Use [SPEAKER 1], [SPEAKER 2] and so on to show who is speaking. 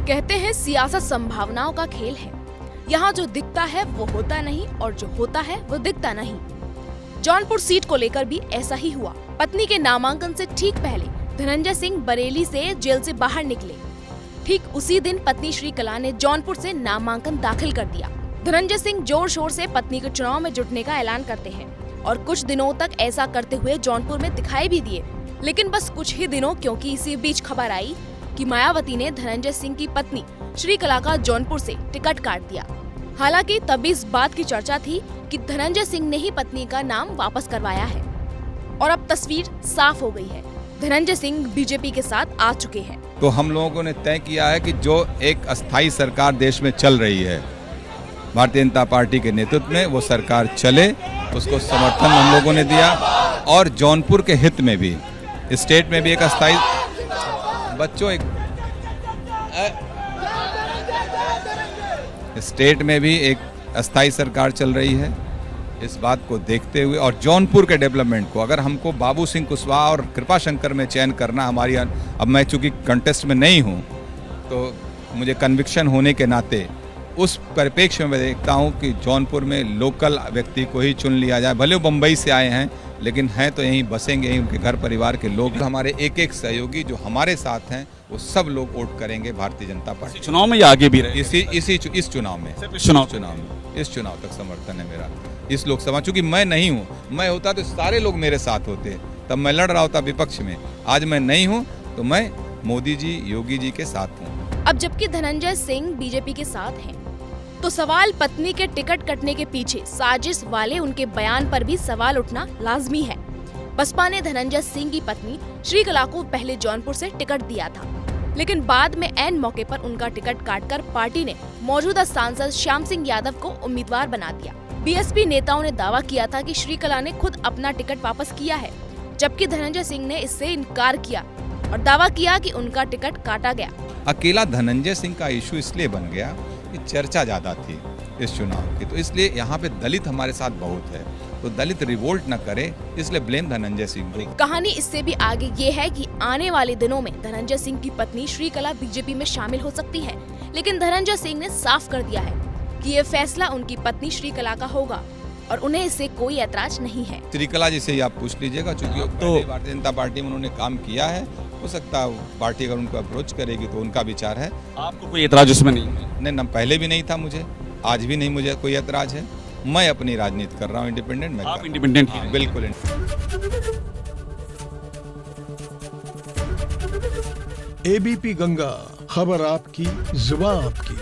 [SPEAKER 1] कहते हैं सियासत संभावनाओं का खेल है। यहाँ जो दिखता है वो होता नहीं और जो होता है वो दिखता नहीं। जौनपुर सीट को लेकर भी ऐसा ही हुआ। पत्नी के नामांकन से ठीक पहले धनंजय सिंह बरेली से जेल से बाहर निकले। ठीक उसी दिन पत्नी श्रीकला ने जौनपुर से नामांकन दाखिल कर दिया। धनंजय सिंह जोर शोर से पत्नी के चुनाव में जुटने का ऐलान करते हैं और कुछ दिनों तक ऐसा करते हुए जौनपुर में दिखाई भी दिए। लेकिन बस कुछ ही दिनों, क्योंकि इसी बीच खबर आई कि मायावती ने धनंजय सिंह की पत्नी श्रीकला का जौनपुर से टिकट काट दिया। हालांकि तभी इस बात की चर्चा थी कि धनंजय सिंह ने ही पत्नी का नाम वापस करवाया है और अब तस्वीर साफ हो गई है। धनंजय सिंह बीजेपी के साथ आ चुके हैं।
[SPEAKER 2] तो हम लोगों ने तय किया है कि जो एक अस्थायी सरकार देश में चल रही है, भारतीय जनता पार्टी के नेतृत्व में वो सरकार चले, उसको समर्थन हम लोगों ने दिया। और जौनपुर के हित में भी, स्टेट में भी एक अस्थायी स्टेट में भी एक अस्थायी सरकार चल रही है। इस बात को देखते हुए और जौनपुर के डेवलपमेंट को, अगर हमको बाबू सिंह कुशवाहा और कृपा शंकर में चयन करना हमारी, अब मैं चूंकि कंटेस्ट में नहीं हूं तो मुझे कन्विक्शन होने के नाते उस परिप्रेक्ष्य में देखता हूं कि जौनपुर में लोकल व्यक्ति को ही चुन लिया जाए। भले वो बम्बई से आए हैं लेकिन हैं तो यहीं बसेंगे, यहीं उनके घर परिवार के लोग। हमारे एक एक सहयोगी जो हमारे साथ हैं वो सब लोग वोट करेंगे भारतीय जनता पार्टी।
[SPEAKER 3] चुनाव में या आगे भी रहे?
[SPEAKER 2] इस चुनाव में, इस चुनाव तक समर्थन है मेरा। इस लोकसभा, चूंकि मैं नहीं हूँ, मैं होता तो सारे लोग मेरे साथ होते, तब मैं लड़ रहा होता विपक्ष में। आज मैं नहीं हूँ तो मैं मोदी जी, योगी जी के साथ हूँ।
[SPEAKER 1] अब जबकि धनंजय सिंह बीजेपी के साथ हैं, तो सवाल पत्नी के टिकट कटने के पीछे साजिश वाले उनके बयान पर भी सवाल उठना लाजमी है। बसपा ने धनंजय सिंह की पत्नी श्रीकला को पहले जौनपुर से टिकट दिया था, लेकिन बाद में ऐन मौके पर उनका टिकट काटकर पार्टी ने मौजूदा सांसद श्याम सिंह यादव को उम्मीदवार बना दिया। बीएसपी नेताओं ने दावा किया था कि श्रीकला ने खुद अपना टिकट वापस किया है, जबकि धनंजय सिंह ने इससे इनकार किया और दावा किया कि उनका टिकट काटा गया।
[SPEAKER 2] अकेला धनंजय सिंह का इशू इसलिए बन गया कि चर्चा ज्यादा थी इस चुनाव की, तो इसलिए यहाँ पे दलित हमारे साथ बहुत है, तो दलित रिवोल्ट न करे, इसलिए ब्लेम धनंजय सिंह को।
[SPEAKER 1] कहानी इससे भी आगे ये है कि आने वाले दिनों में धनंजय सिंह की पत्नी श्रीकला बीजेपी में शामिल हो सकती है, लेकिन धनंजय सिंह ने साफ कर दिया है कि ये फैसला उनकी पत्नी श्रीकला का होगा और उन्हें इससे कोई ऐतराज नहीं है।
[SPEAKER 2] श्रीकला जी से ही आप पूछ लीजिएगा, चूंकि तो भारतीय जनता पार्टी में उन्होंने काम किया है, हो सकता है पार्टी अगर उनको अप्रोच करेगी तो उनका विचार है।
[SPEAKER 3] आपको कोई ऐतराज उसमें नहीं है?
[SPEAKER 2] नहीं, पहले भी नहीं था, मुझे आज भी नहीं, मुझे कोई ऐतराज है। मैं अपनी राजनीति कर रहा हूँ इंडिपेंडेंट में।
[SPEAKER 3] आप इंडिपेंडेंट हैं?
[SPEAKER 2] बिल्कुल।
[SPEAKER 4] एबीपी गंगा, खबर आपकी, जुबान आपकी।